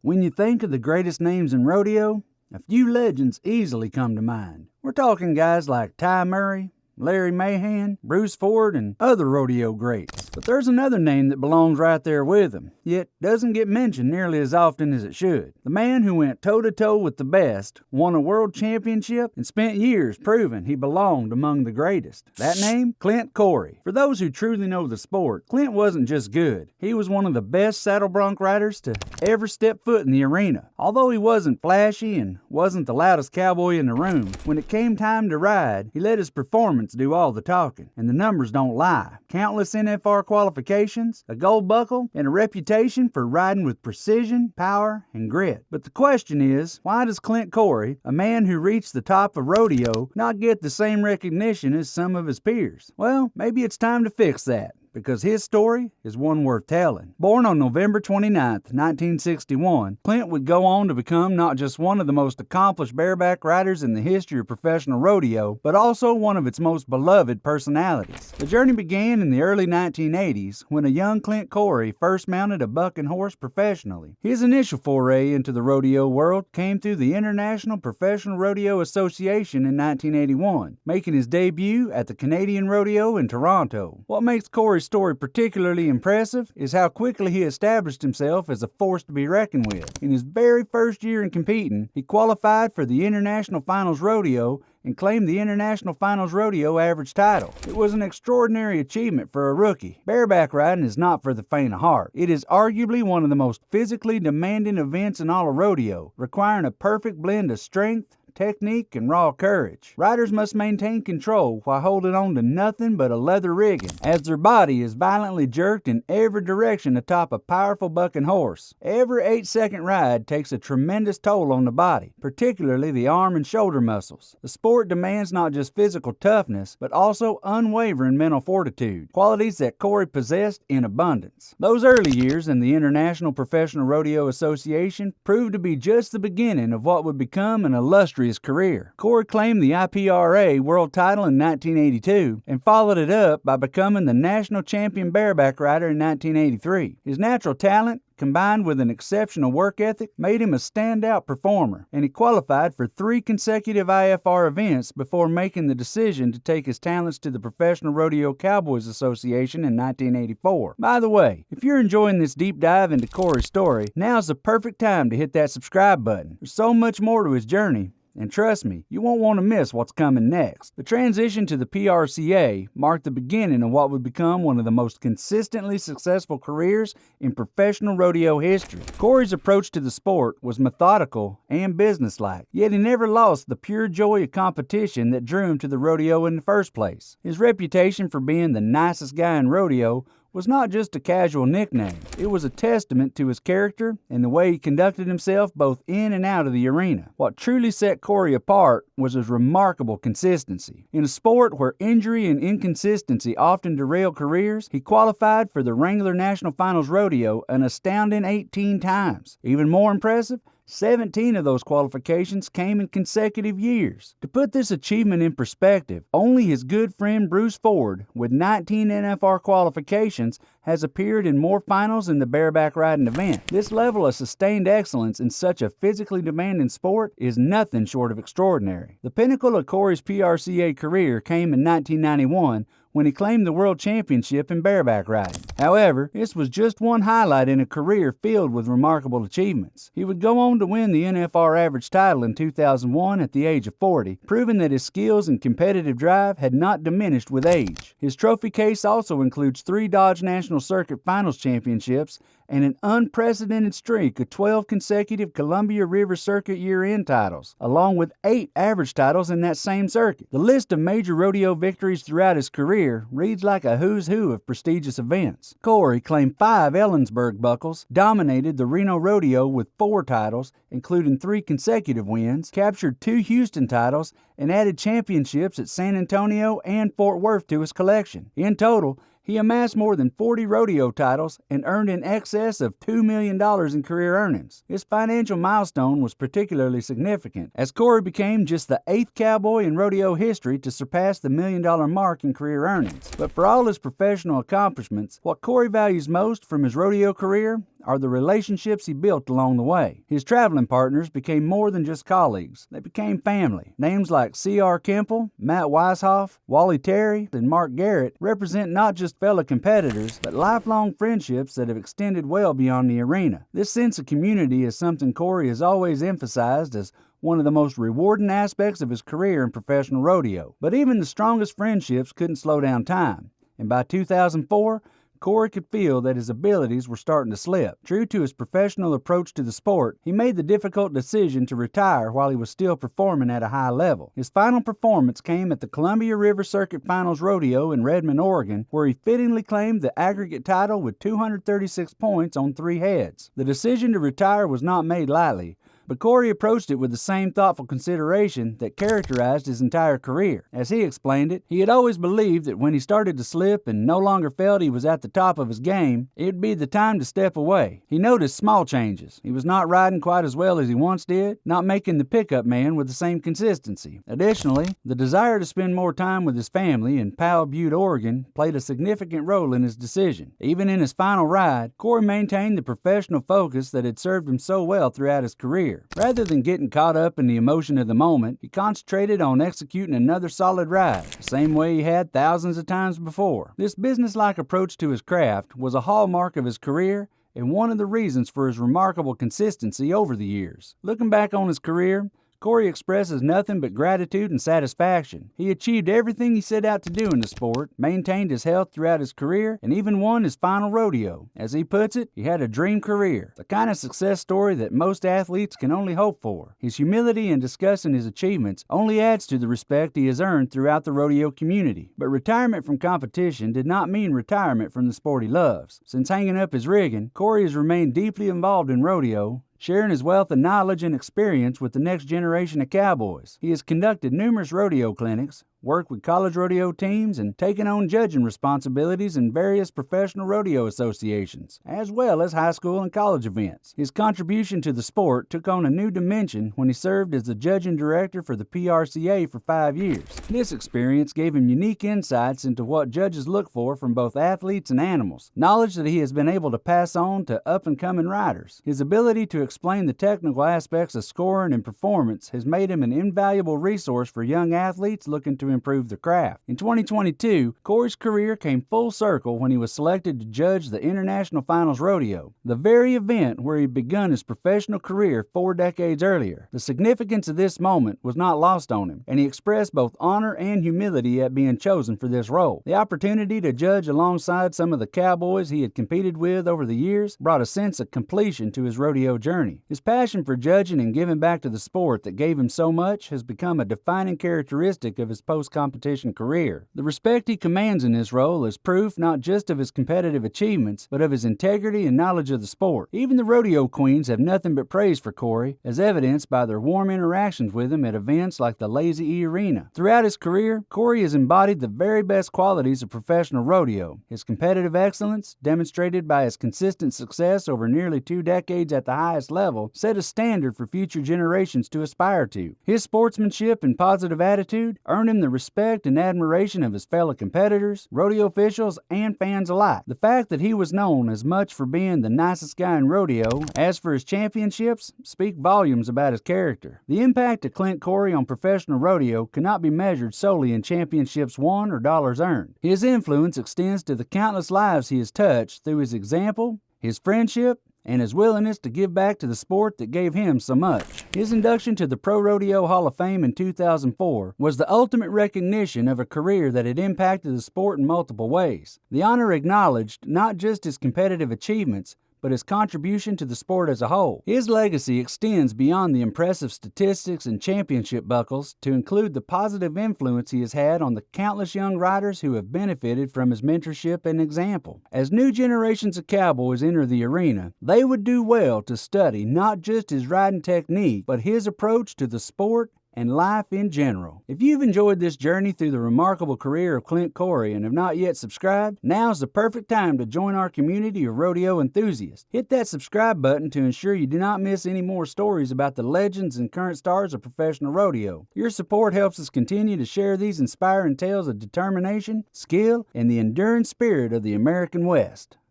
When you think of the greatest names in rodeo, a few legends easily come to mind. We're talking guys like Ty Murray, Larry Mahan, Bruce Ford, and other rodeo greats. But there's another name that belongs right there with them, yet doesn't get mentioned nearly as often as it should. The man who went toe-to-toe with the best, won a world championship, and spent years proving he belonged among the greatest. That name? Clint Corey. For those who truly know the sport, Clint wasn't just good. He was one of the best saddle bronc riders to ever step foot in the arena. Although he wasn't flashy and wasn't the loudest cowboy in the room, when it came time to ride, he let his performance do all the talking, and the numbers don't lie. Countless NFR qualifications, a gold buckle, and a reputation for riding with precision, power, and grit. But the question is, why does Clint Corey, a man who reached the top of rodeo, not get the same recognition as some of his peers? Well, maybe it's time to fix that, because his story is one worth telling. Born on November 29, 1961, Clint would go on to become not just one of the most accomplished bareback riders in the history of professional rodeo, but also one of its most beloved personalities. The journey began in the early 1980s when a young Clint Corey first mounted a bucking horse professionally. His initial foray into the rodeo world came through the International Professional Rodeo Association in 1981, making his debut at the Canadian Rodeo in Toronto. What makes Corey's story particularly impressive is how quickly he established himself as a force to be reckoned with. In his very first year in competing, he qualified for the International Finals Rodeo and claimed the International Finals Rodeo average title. It was an extraordinary achievement for a rookie. Bareback riding is not for the faint of heart. It is arguably one of the most physically demanding events in all of rodeo, requiring a perfect blend of strength, technique, and raw courage. Riders must maintain control while holding on to nothing but a leather rigging, as their body is violently jerked in every direction atop a powerful bucking horse. Every 8-second ride takes a tremendous toll on the body, particularly the arm and shoulder muscles. The sport demands not just physical toughness, but also unwavering mental fortitude, qualities that Corey possessed in abundance. Those early years in the International Professional Rodeo Association proved to be just the beginning of what would become an illustrious career. Corey claimed the IPRA world title in 1982 and followed it up by becoming the national champion bareback rider in 1983. His natural talent, combined with an exceptional work ethic, made him a standout performer, and he qualified for 3 consecutive IFR events before making the decision to take his talents to the Professional Rodeo Cowboys Association in 1984. By the way, if you're enjoying this deep dive into Corey's story, now's the perfect time to hit that subscribe button. There's so much more to his journey, and trust me, you won't want to miss what's coming next. The transition to the PRCA marked the beginning of what would become one of the most consistently successful careers in professional rodeo history. Corey's approach to the sport was methodical and businesslike, yet he never lost the pure joy of competition that drew him to the rodeo in the first place. His reputation for being the nicest guy in rodeo was not just a casual nickname. It was a testament to his character and the way he conducted himself both in and out of the arena. What truly set Corey apart was his remarkable consistency. In a sport where injury and inconsistency often derail careers, he qualified for the Wrangler National Finals Rodeo an astounding 18 times. Even more impressive, 17 of those qualifications came in consecutive years. To put this achievement in perspective, only his good friend Bruce Ford, with 19 NFR qualifications, has appeared in more finals in the bareback riding event. This level of sustained excellence in such a physically demanding sport is nothing short of extraordinary. The pinnacle of Corey's PRCA career came in 1991 when he claimed the world championship in bareback riding. However, this was just one highlight in a career filled with remarkable achievements. He would go on to win the NFR average title in 2001 at the age of 40, proving that his skills and competitive drive had not diminished with age. His trophy case also includes 3 Dodge National Circuit Finals championships and an unprecedented streak of 12 consecutive Columbia River Circuit year-end titles, along with 8 average titles in that same circuit. The list of major rodeo victories throughout his career reads like a who's who of prestigious events. Corey claimed 5 Ellensburg buckles, dominated the Reno Rodeo with 4 titles, including 3 consecutive wins, captured 2 Houston titles, and added championships at San Antonio and Fort Worth to his collection. In total, He amassed more than 40 rodeo titles and earned in excess of $2 million in career earnings. His financial milestone was particularly significant, as Corey became just the 8th cowboy in rodeo history to surpass the $1 million mark in career earnings. But for all his professional accomplishments, what Corey values most from his rodeo career are the relationships he built along the way. His traveling partners became more than just colleagues. They became family. Names like C.R. Kemple, Matt Weishoff, Wally Terry, and Mark Garrett represent not just fellow competitors, but lifelong friendships that have extended well beyond the arena. This sense of community is something Corey has always emphasized as one of the most rewarding aspects of his career in professional rodeo. But even the strongest friendships couldn't slow down time, and by 2004, Corey could feel that his abilities were starting to slip. True to his professional approach to the sport, he made the difficult decision to retire while he was still performing at a high level. His final performance came at the Columbia River Circuit Finals Rodeo in Redmond, Oregon, where he fittingly claimed the aggregate title with 236 points on 3 heads. The decision to retire was not made lightly, but Corey approached it with the same thoughtful consideration that characterized his entire career. As he explained it, he had always believed that when he started to slip and no longer felt he was at the top of his game, it would be the time to step away. He noticed small changes. He was not riding quite as well as he once did, not making the pickup man with the same consistency. Additionally, the desire to spend more time with his family in Powell Butte, Oregon, played a significant role in his decision. Even in his final ride, Corey maintained the professional focus that had served him so well throughout his career. Rather than getting caught up in the emotion of the moment, he concentrated on executing another solid ride, the same way he had thousands of times before. This businesslike approach to his craft was a hallmark of his career and one of the reasons for his remarkable consistency over the years. Looking back on his career, Corey expresses nothing but gratitude and satisfaction. He achieved everything he set out to do in the sport, maintained his health throughout his career, and even won his final rodeo. As he puts it, he had a dream career, the kind of success story that most athletes can only hope for. His humility in discussing his achievements only adds to the respect he has earned throughout the rodeo community. But retirement from competition did not mean retirement from the sport he loves. Since hanging up his rigging, Corey has remained deeply involved in rodeo, sharing his wealth of knowledge and experience with the next generation of cowboys. He has conducted numerous rodeo clinics, worked with college rodeo teams, and taken on judging responsibilities in various professional rodeo associations, as well as high school and college events. His contribution to the sport took on a new dimension when he served as the judging director for the PRCA for 5 years. This experience gave him unique insights into what judges look for from both athletes and animals, knowledge that he has been able to pass on to up-and-coming riders. His ability to explain the technical aspects of scoring and performance has made him an invaluable resource for young athletes looking to improve their craft. In 2022, Corey's career came full circle when he was selected to judge the International Finals Rodeo, the very event where he had begun his professional career 4 decades earlier. The significance of this moment was not lost on him, and he expressed both honor and humility at being chosen for this role. The opportunity to judge alongside some of the cowboys he had competed with over the years brought a sense of completion to his rodeo journey. His passion for judging and giving back to the sport that gave him so much has become a defining characteristic of his post-competition career. The respect he commands in this role is proof not just of his competitive achievements, but of his integrity and knowledge of the sport. Even the rodeo queens have nothing but praise for Corey, as evidenced by their warm interactions with him at events like the Lazy E Arena. Throughout his career, Corey has embodied the very best qualities of professional rodeo. His competitive excellence, demonstrated by his consistent success over nearly 2 decades at the highest level, set a standard for future generations to aspire to. His sportsmanship and positive attitude earned him the respect and admiration of his fellow competitors, rodeo officials, and fans alike. The fact that he was known as much for being the nicest guy in rodeo as for his championships speak volumes about his character. The impact of Clint Corey on professional rodeo cannot be measured solely in championships won or dollars earned. His influence extends to the countless lives he has touched through his example, his friendship, and his willingness to give back to the sport that gave him so much. His induction to the Pro Rodeo Hall of Fame in 2004 was the ultimate recognition of a career that had impacted the sport in multiple ways. The honor acknowledged not just his competitive achievements, but his contribution to the sport as a whole. His legacy extends beyond the impressive statistics and championship buckles to include the positive influence he has had on the countless young riders who have benefited from his mentorship and example. As new generations of cowboys enter the arena, they would do well to study not just his riding technique, but his approach to the sport and life in general. If you've enjoyed this journey through the remarkable career of Clint Corey and have not yet subscribed, now's the perfect time to join our community of rodeo enthusiasts. Hit that subscribe button to ensure you do not miss any more stories about the legends and current stars of professional rodeo. Your support helps us continue to share these inspiring tales of determination, skill, and the enduring spirit of the American West.